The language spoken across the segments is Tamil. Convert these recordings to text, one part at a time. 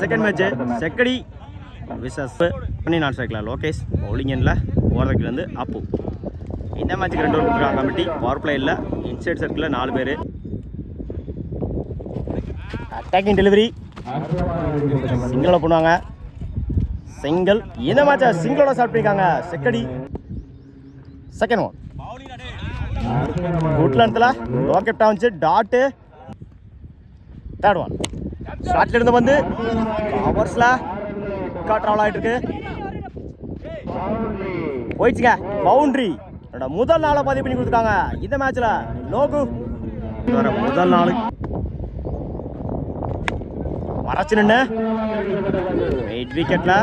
செகண்ட் மேட்ச் செக்கடி விசஸ் பண்ணி நான் சேர்க்கலாம் லோகேஷ் பவுலிங் எண்ணில் ஓவர்லேருந்து அப்பு. இந்த மேட்ச்சுக்கு 2 ஓவர் கொடுக்குறாங்க கமிட்டி. பவர் பிளே இல்லை, இன்சைட் சர்க்கிளில் 4 பேர். அட்டாக்கிங் டெலிவரி சிங்கிளோட பண்ணுவாங்க. சிங்கிள். இந்த மேட்சை சிங்கிளோட ஸ்டார்ட் பண்ணியிருக்காங்க செக்கடி. செகண்ட் ஒன் குட் லென்த்தில் லோ கேப்டா வந்துச்சு டாட்டு. தேர்ட் ஒன் ஷார்ட்ல இருந்து வந்து கவர்ஸில் ட்ராவல் ஆகிட்டு இருக்கு. போயிடுச்சுங்க பவுண்ட்ரி. முதல் நாளை பதிவு பண்ணி கொடுத்துருக்காங்க இந்த மேட்ச்ல. லோகு முதல் நாள் மறைச்சு நின்று 8 விக்கெட்ல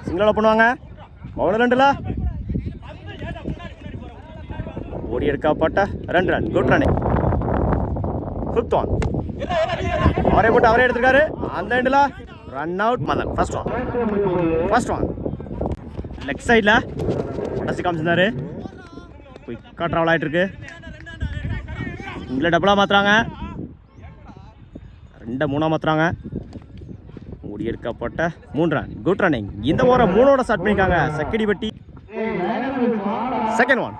சிங்கிளோட பண்ணுவாங்க. பவுலர் 2ல ஓடி எடுக்கப்பட்ட 2 run. Good run. Fifth one அவரே போட்டு அவரே எடுத்திருக்காரு. அந்த எண்டில் run out. Madan first one leg சைடில் உடச்சி காமிச்சிருந்தாரு. குயிக்காக ட்ராவல் ஆகிட்டு இருக்கு. இங்கில் டபுளாக மாற்றுறாங்க. 2-3 மாற்றுறாங்க. ஓடி எடுக்கப்பட்ட 3 ரன். Good running. இந்த ஓவரை 3ஓட ஸ்டார்ட் பண்ணியிருக்காங்க செக்கடி பட்டி. செகண்ட் ஒன்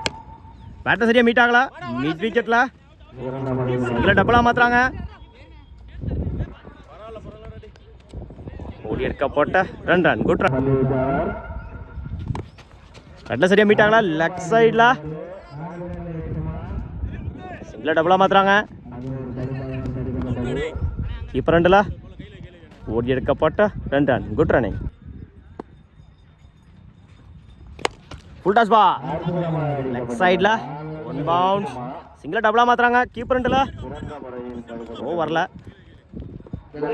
பேட்டர் சரியாக மீட் ஆகல. மிட் விக்கெட்டில் இங்கில் டபுளாக மாற்றுறாங்க. ஓடி எடுக்கப்பட்ட 2 ரன். Good run. கட்டில் சரியாக மீட் ஆகல. லெக் சைடில் சிங்கில் டபுளாக மாற்றுறாங்க. இப்போ 2ல ஓடி எடுக்கப்பட்ட 2 run. Good running. Full toss பா லெக் சைடில் 1 பவுன்ஸ். சிங்கில் டபுளாக மாற்றுறாங்க. கீப்பர் 2ல ஓ வரல.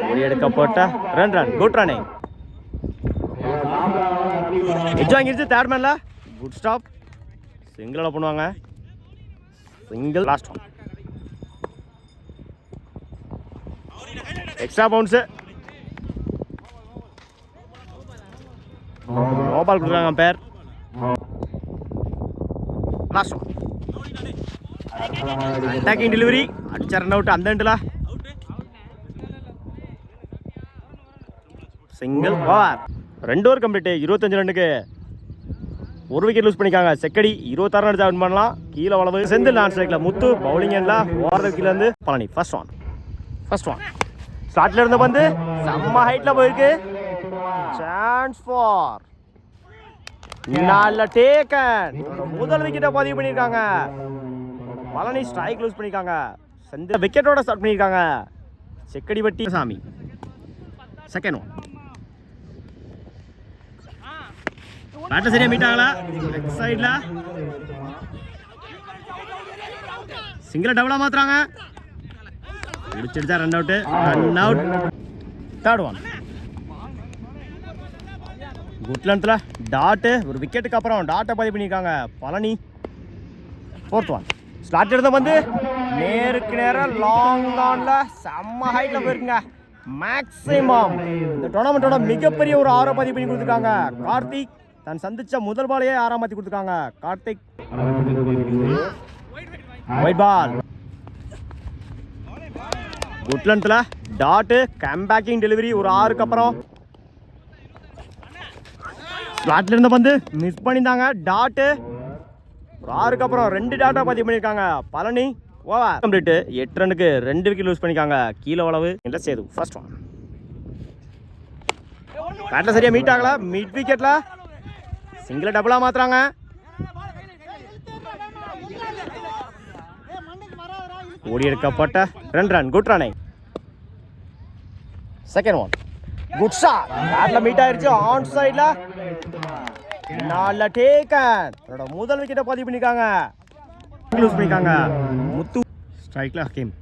ஓடி எடுக்கப்பட்ட 2 ரன். Good running. எஜ் வாங்கிருச்சு தேர்ட் மேன்ல. Good stop. சிங்கிளோட பண்ணுவாங்க. Single. Last one extra bounce. No ball கொடுக்குறாங்க பேர். லாஸ்ட் ஒன் அட்டாக்கிங் டெலிவரி அடிச்ச ரன் அவுட். அந்த எண்டில் சிங்கிள். ஓவர். 2 over complete. 25 ரன்னுக்கு 1 விக்கெட் லூஸ் பண்ணிக்காங்க செக்கடி. 26 ரன் அடிச்சா வின் பண்ணலாம். கீழே வளவு செந்தில் நான் ஸ்ட்ரைக்கில் முத்து பவுலிங் எண்ணில் ஓவர் கீழே இருந்து பழனி. ஃபர்ஸ்ட் ஒன் ஸ்டார்ட்ல இருந்து வந்து செம்ம ஹைட்ல போயிருக்கு. சான்ஸ் ஃபார் நல்ல டேக்கன். முதல் விக்கெட்டை பதிவு பண்ணியிருக்காங்க பழனி. ஸ்ட்ரைக் லூஸ் பண்ணியிருக்காங்க. செந்தில் விக்கெட்டோட ஸ்டார்ட் பண்ணியிருக்காங்க செக்கடி வட்டி சாமி. செகண்ட் ஒன் பேட்டர் சரியா மீட் ஆகல. லெக் சைடில் சிங்கிள் டபுளாக மாற்றுறாங்க. முடிச்சிருச்சா run out. Third one good லென்த்தில் டாட்டு. ஒரு விக்கெட்டுக்கு அப்புறம் டாட்டை பதிவு பண்ணியிருக்காங்க பழனி. ஃபோர்த் ஒன் ஸ்லாட் எடுத்த வந்து நேருக்கு நேரம் லாங் ஆனில் செம்ம ஹைட்டில் போயிருக்குங்க. மேக்ஸிமம் இந்த டோர்னமெண்ட்டோட மிகப்பெரிய ஒரு 6 பதிவு பண்ணி கொடுத்துருக்காங்க கார்த்திக். தான் சந்திச்ச முதல் பாலையே 6 மாற்றி கொடுத்துருக்காங்க கார்த்திக். Wide ball. குட் லென்த்தில் டாட்டு. கம்பேக்கிங் டெலிவரி ஒரு 6க்கு அப்புறம். ஸ்லாட்ல இருந்து வந்து மிஸ் பண்ணியிருந்தாங்க டாட்டு. ஒரு 6க்கு அப்புறம் 2 டாட்டா பதிவு பண்ணியிருக்காங்க பழனி. Over complete. 8 ரன்னுக்கு 2 விக்கெட் லூஸ் பண்ணியிருக்காங்க கீழே வளவு இல்லை சேது. ஃபர்ஸ்ட் ஒன் பேட்டில் சரியாக மீட் ஆகல. மிட் விக்கெட்டில் சிங்கிளை டபுளாக மாற்றுறாங்க. ஓடி எடுக்கப்பட்ட 2 run. Good running. Second one good shot. பேட்டில் மீட் ஆயிடுச்சு ஆன் சைடில். நல்ல டேக்கன். முதல் விக்கெட்டை பதிவு பண்ணியிருக்காங்க. லூஸ் பண்ணியிருக்காங்க முத்து. ஸ்ட்ரைக்ல ஹக்கீம்.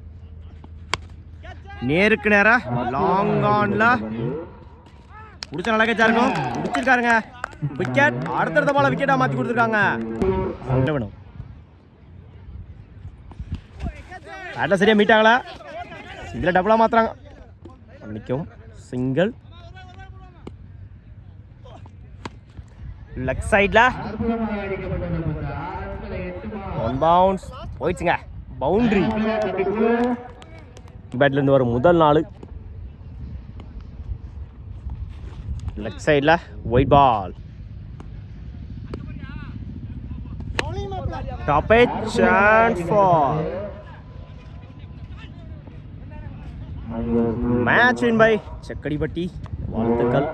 நேருக்கு நேரம் லாங் ஆன்ல முடிச்ச நல்லா கேட்சா இருக்கும். முடிச்சிருக்காருங்க விக்கெட். அடுத்தடுத்த பால விக்கெட்டா மாற்றி கொடுத்துருக்காங்க. பேட்டில் சரியாக மீட் ஆகல. சிங்கிள் டபுளாக மாற்றுறாங்க. நிற்கும் சிங்கிள். லெக் சைடில் 1 பவுன்ஸ் போயிடுச்சுங்க. பவுண்டரி. பேட்லேருந்து வரும் முதல் நாள் லெஃப்ட் சைடில் wide ball. Top edge chance for match win by Sekkadipatti. வாழ்த்துக்கள்.